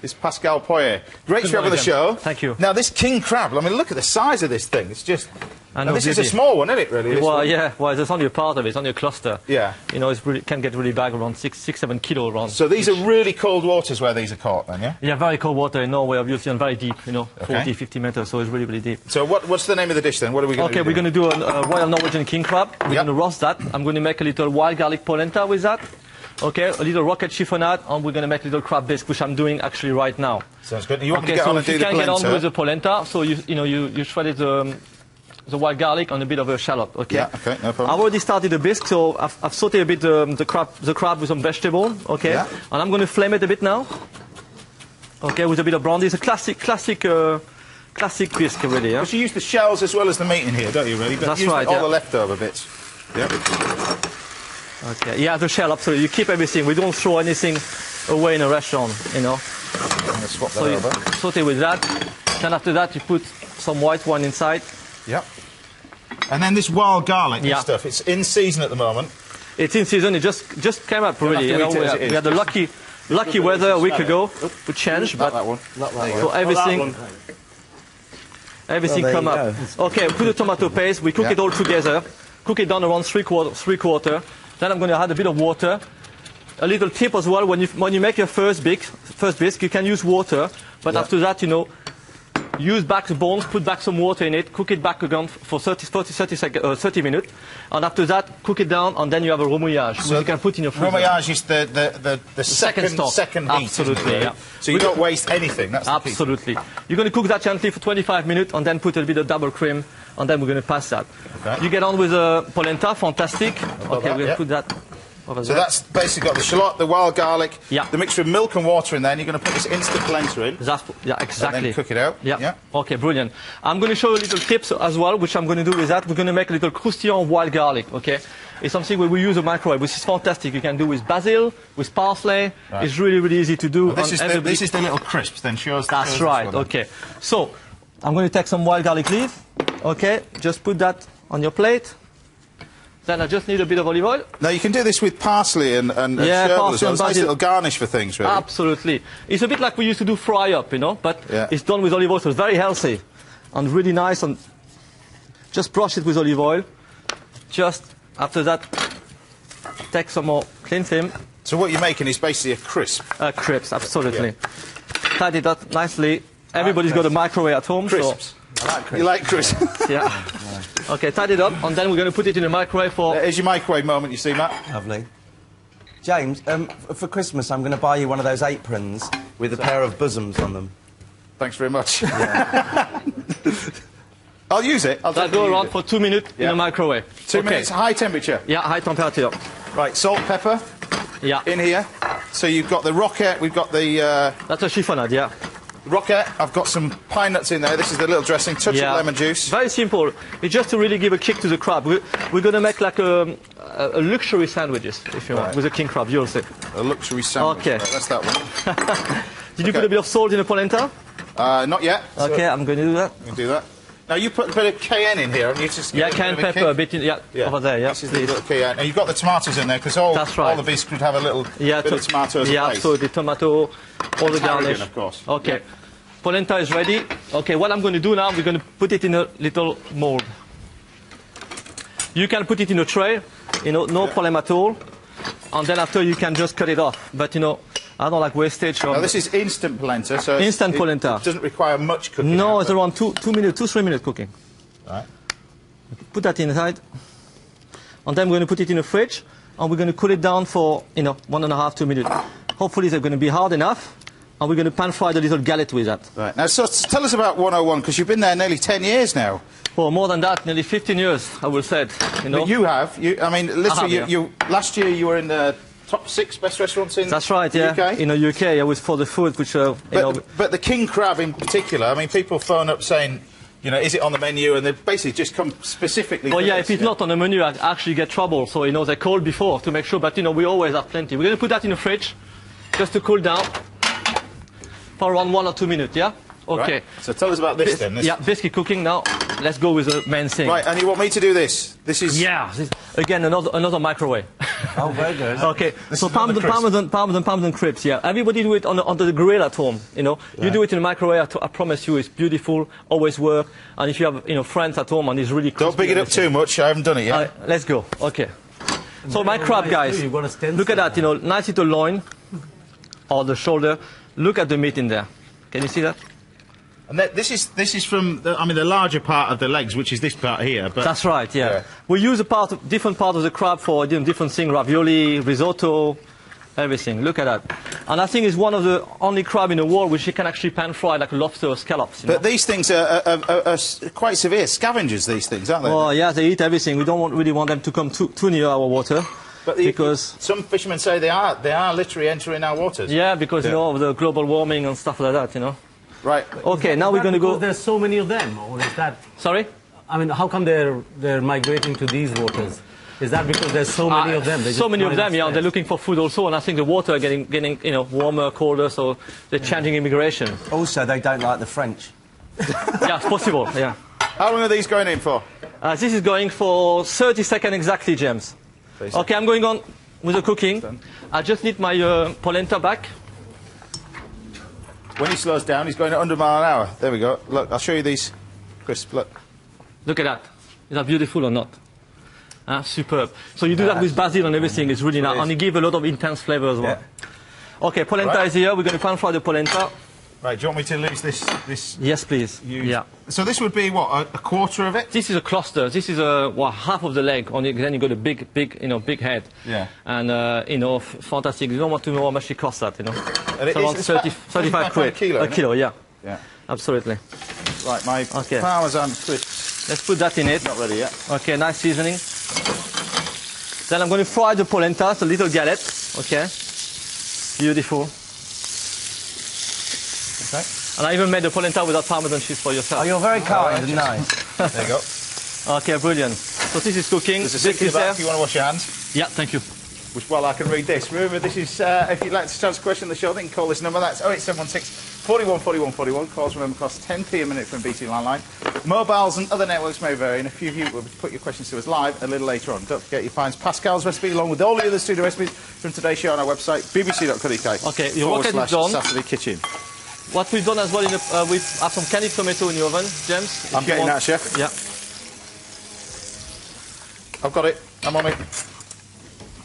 It's Pascal Proyart. Great to have on the show. Thank you. Now, this king crab, I mean, look at the size of this thing. It's just... And this is a small one, isn't it, really? Well, yeah. Well, it's only a part of it. It's only a cluster. Yeah. You know, it can get really big, around 6-7 kilo around. So these are really cold waters where these are caught, then, yeah? Yeah, very cold water in Norway, obviously, and very deep, you know, 40, 50 meters, so it's really, really deep. So what's the name of the dish, then? What are we going to do? Okay, we're going to do a Royal Norwegian king crab. We're going to roast that. I'm going to make a little wild garlic polenta with that. Okay, a little rocket chiffonade, and we're going to make a little crab bisque, which I'm doing actually right now. Sounds good. You want me to get on and do the polenta? You can get on with the polenta, so you shredded the wild garlic and a bit of a shallot. Okay. Yeah. Okay. No problem. I've already started the bisque, so I've sautéed a bit the crab with some vegetable. Okay. Yeah. And I'm going to flame it a bit now. Okay, with a bit of brandy. It's a classic bisque, really. Yeah. Because you use the shells as well as the meat in here, don't you? Really? But That's use right. All the leftover bits. Yeah. Okay, yeah, the shell, absolutely. You keep everything. We don't throw anything away in a restaurant, you know. I'm going to swap that so over. You saute with that. Then after that, you put some white wine inside. Yep. And then this wild garlic and stuff, it's in season at the moment. It's in season. It just came up, really. You know, we had the lucky weather a week ago. We changed, but that one. So everything come up. Okay, put the tomato paste. We cook it all together. Cook it down around three quarter. Then I'm going to add a bit of water. A little tip as well, when you make your first bisque, you can use water, but after that, you know, use back the bones, put back some water in it, cook it back again for 30 minutes, and after that, cook it down, and then you have a remouillage, so which you can put in your freezer. Remouillage is the second heat. Absolutely, yeah. So you don't waste anything, that's the key. Absolutely. You're going to cook that gently for 25 minutes, and then put a bit of double cream, and then we're going to pass that. Okay. You get on with the polenta, fantastic. Okay, we're going to put that over there. So that's basically got the shallot, the wild garlic, the mixture of milk and water in there, and you're going to put this instant polenta in. Yeah, exactly. And then cook it out. Yeah. Okay, brilliant. I'm going to show you little tips as well, which I'm going to do with that. We're going to make a little croustillant wild garlic, okay? It's something where we use a microwave, which is fantastic. You can do with basil, with parsley. Right. It's really, really easy to do. This is the little crisps, then. That's right, okay. So, I'm going to take some wild garlic leaf. Okay, just put that on your plate. Then I just need a bit of olive oil. Now, you can do this with parsley and parsley well. It's a and nice little garnish for things, really. Absolutely. It's a bit like we used to do fry up, you know, but it's done with olive oil, so it's very healthy and really nice. And just brush it with olive oil. Just after that, take some more clean film. So what you're making is basically a crisp. Crisps, absolutely. Tidy it up nicely. Everybody's got a microwave at home. Crisps. So I like crisps. You like crisps? Yeah. Okay, tidy it up, and then we're going to put it in the microwave for... Here's your microwave moment, you see, Matt? Lovely. James, for Christmas, I'm going to buy you one of those aprons with a pair of bosoms on them. Thanks very much. Yeah. I'll use it. I'll go around for 2 minutes in the microwave. 2 minutes, high temperature? Yeah, high temperature. Right, salt, pepper. Yeah. In here. So you've got the rocket, we've got the... That's a chiffonade, yeah. Rocket, I've got some pine nuts in there. This is the little dressing, touch of lemon juice. Very simple. It's just to really give a kick to the crab. We're going to make like a luxury sandwiches, if you want, with a king crab, you'll see. A luxury sandwich. Okay. Right, that's that one. Did you put a bit of salt in the polenta? Not yet. Okay, I'm going to do that. You can do that. Now, you put a bit of cayenne in here, and you just cayenne pepper, a bit in, over there, This is the little cayenne. And you've got the tomatoes in there, because all the bisques could have a little bit of tomatoes. Yeah, absolutely. Tomato, all the garnish. Of course. Okay. Yeah. Polenta is ready. Okay, what I'm going to do now, we're going to put it in a little mold. You can put it in a tray, you know, no problem at all. And then after you can just cut it off. But, you know, I don't like wastage. Now, this is instant polenta, so polenta. It doesn't require much cooking. No, it's around 2 minutes, 2-3 minutes cooking. Right. Put that inside. And then we're going to put it in the fridge. And we're going to cool it down for, you know, 1.5-2 minutes. Hopefully they're going to be hard enough. And we're going to pan fry the little galette with that. Right. Now, so tell us about 101, because you've been there nearly 10 years now. Well, more than that, nearly 15 years, I will say. You know? But you have. I mean, literally, last year you were in the top 6 best restaurants in That's right, yeah. UK? In the UK, I was for the food, which, But the king crab in particular, I mean, people phone up saying, you know, is it on the menu? And they basically just come specifically Well, yeah, if it's not on the menu, I actually get trouble. So, you know, they call before to make sure. But, you know, we always have plenty. We're going to put that in the fridge, just to cool down. For around 1 or 2 minutes, yeah? Okay. Right. So tell us about this then. Yeah, biscuit cooking now. Let's go with the main thing. Right, and you want me to do this? This is... Yeah, again, another microwave. Oh, very good. Okay, so parmesan crisps, yeah. Everybody do it on the grill at home, you know. You do it in the microwave, I promise you, it's beautiful, always work. And if you have, you know, friends at home and it's really Don't big it up too much, I haven't done it yet. Let's go, okay. So my crab, guys, look at that, you know, nice little loin, or the shoulder. Look at the meat in there. Can you see that? And this is from the larger part of the legs, which is this part here. But that's right. Yeah. We use different part of the crab for different things: ravioli, risotto, everything. Look at that. And I think it's one of the only crab in the world which you can actually pan fry like lobster or scallops. But these things are quite severe scavengers. These things, aren't they? Oh yeah, they eat everything. We don't really want them to come too near our water. But because some fishermen say they are literally entering our waters. Yeah, because you know of the global warming and stuff like that. You know. Right. Okay, now we're going to go... There's so many of them, or is that... Sorry? I mean, how come they're migrating to these waters? Is that because there's so many of them? So many of them, yeah. They're looking for food also, and I think the water are getting you know, warmer, colder, so they're changing immigration. Also, they don't like the French. Yeah, it's possible, yeah. How long are these going in for? This is going for 30 seconds exactly, James. Okay, I'm going on with the cooking. I just need my polenta back. When he slows down, he's going at 100 miles an hour. There we go. Look, I'll show you these crisps. Look. Look at that. Is that beautiful or not? Superb. So you do that with basil and everything. It's really nice. And you give a lot of intense flavor as well. Yeah. Okay, polenta is here. We're going to pan fry the polenta. Right, do you want me to lose this? Yes, please. Yeah. So this would be, what, a quarter of it? This is a cluster. This is half of the leg. Then you got a big head. Yeah. And, you know, fantastic. You don't want to know how much it costs that, you know. And it's around 35 quid. A kilo, yeah. Yeah. Absolutely. Right, my parmesan crisps. Let's put that in it. Not ready yet. Okay, nice seasoning. Then I'm going to fry the polenta, it's a little galette. Okay. Beautiful. Okay. And I even made the polenta without parmesan cheese for yourself. Oh, you're very kind and nice. There you go. Okay, brilliant. So this is cooking. There's a sink in the back if you want to wash your hands. Yeah, thank you. Which, well, I can read this. Remember, this is, if you'd like to ask a question on the show, then call this number. That's 08716 41 41 41. Calls, remember, cost 10p a minute from BT Landline. Mobiles and other networks may vary, and a few of you will put your questions to us live a little later on. Don't forget you find Pascal's recipe along with all the other studio recipes from today's show on our website, bbc.co.uk. Okay, your rocket is done. Saturday Kitchen. What we've done as well, we have some candied tomato in the oven, James. I'm getting that, Chef. Yeah. I've got it. I'm on it.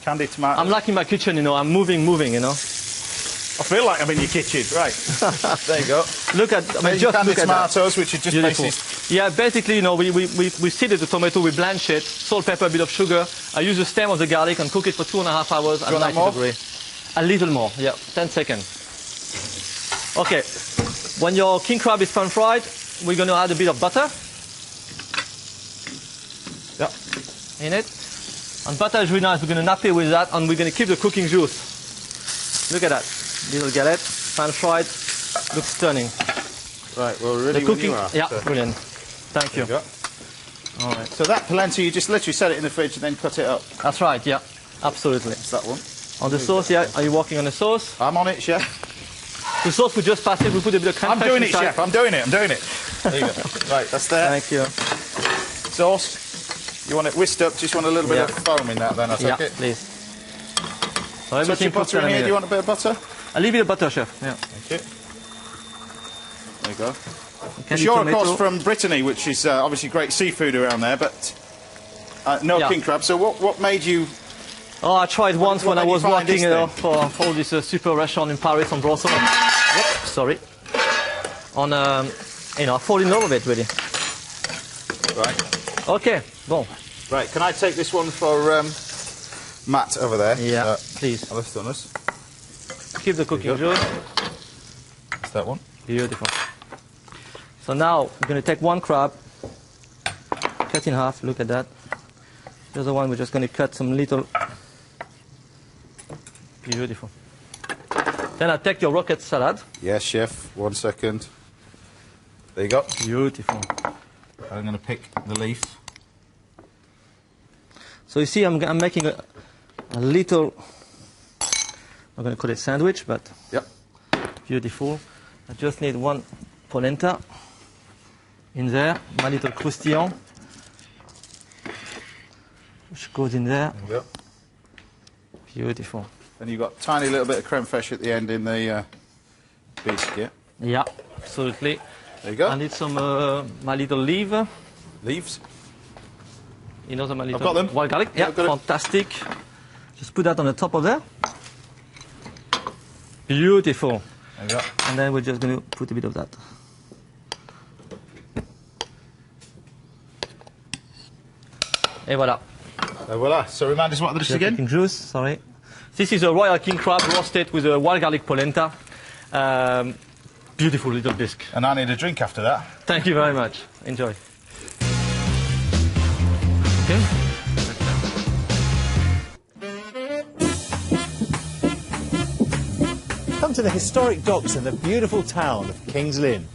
Candied tomato. I'm like in my kitchen, you know. I'm moving, you know. I feel like I'm in your kitchen. Right. There you go. Look at, I mean, just candied look at tomatoes, that. which are just beautiful. basically... Yeah, basically, you know, we seeded the tomato, we blanch it, salt, pepper, a bit of sugar. I use the stem of the garlic and cook it for 2.5 hours at 90 degrees. A little more, yeah, 10 seconds. Okay, when your king crab is pan fried, we're going to add a bit of butter. Yeah. In it. And butter is really nice. We're going to nappe with that, and we're going to keep the cooking juice. Look at that. Little galette, pan fried, looks stunning. Right, well, really the cooking, when you are. yeah, So. Brilliant. Thank you. All right. So that polenta, you just literally set it in the fridge and then cut it up. That's right, yeah, absolutely. It's that one. On the sauce, yeah, are you working on the sauce? I'm on it, Chef. The sauce, we just passed it, we put a bit of crème fraîche I'm doing it, inside. Chef, I'm doing it. There you go. Right, that's there. Thank you. Sauce. You want it whisked up, just want a little bit of foam in that then, I take it? Please. So Everything butter in here, do you want a bit of butter? A little bit of butter, Chef, yeah. Thank you. There you go. Because you're, of course, from Brittany, which is obviously great seafood around there, but no king crab. So what made you... Oh, I tried once when I was working for all this super restaurant in Paris on Brussels. Whoops, sorry. On, you know, I fall in love with it, really. Right. Okay, bon. Right, can I take this one for Matt over there? Yeah, please. Keep the cooking juice. That's that one. Beautiful. So now, we're going to take one crab, cut in half, look at that. The other one, we're just going to cut some little... Beautiful. Then I'll take your rocket salad. Yes, Chef. 1 second. There you go. Beautiful. I'm going to pick the leaf. So you see, I'm making a little... I'm going to call it sandwich, but... Yep. Beautiful. I just need one polenta in there, my little croustillant, which goes in there. There you go. Beautiful. And you've got a tiny little bit of creme fraiche at the end in the biscuit. Yeah, absolutely. There you go. I need some my little leaf. Leaves. You know, my little I've got them. wild garlic. Yeah, Yeah, I've got it. fantastic. Just put that on the top of there. Beautiful. There you go. And then we're just going to put a bit of that. Et voilà. Voila. So remind us what the dish again? King juice, sorry. This is a royal king crab roasted with a wild garlic polenta. Beautiful little disc. And I need a drink after that. Thank you very much. Enjoy. Okay. Come to the historic docks in the beautiful town of King's Lynn.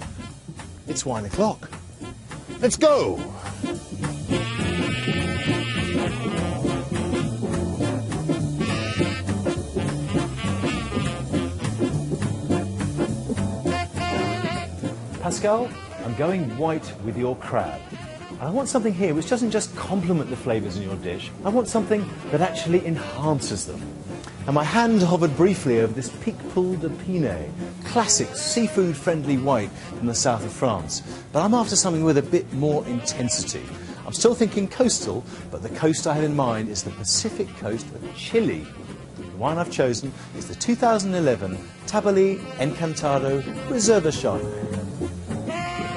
It's 1 o'clock. Let's go! Pascal, I'm going white with your crab. And I want something here which doesn't just complement the flavours in your dish. I want something that actually enhances them. And my hand hovered briefly over this Pic Poule de Pinet, classic seafood-friendly white from the south of France. But I'm after something with a bit more intensity. I'm still thinking coastal, but the coast I have in mind is the Pacific coast of Chile. The wine I've chosen is the 2011 Tabali Encantado Reserva Chardonnay.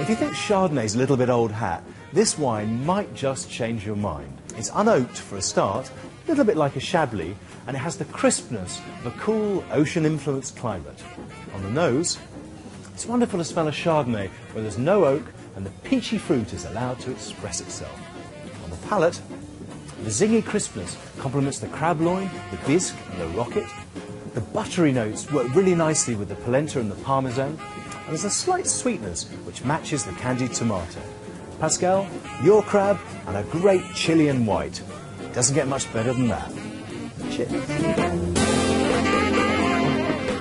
If you think Chardonnay's a little bit old hat, this wine might just change your mind. It's unoaked for a start, a little bit like a Chablis, and it has the crispness of a cool, ocean-influenced climate. On the nose, it's wonderful to smell a Chardonnay where there's no oak and the peachy fruit is allowed to express itself. On the palate, the zingy crispness complements the crab loin, the bisque and the rocket. The buttery notes work really nicely with the polenta and the parmesan, and there's a slight sweetness which matches the candied tomato. Pascal, your crab and a great Chilean white. Doesn't get much better than that. Cheers.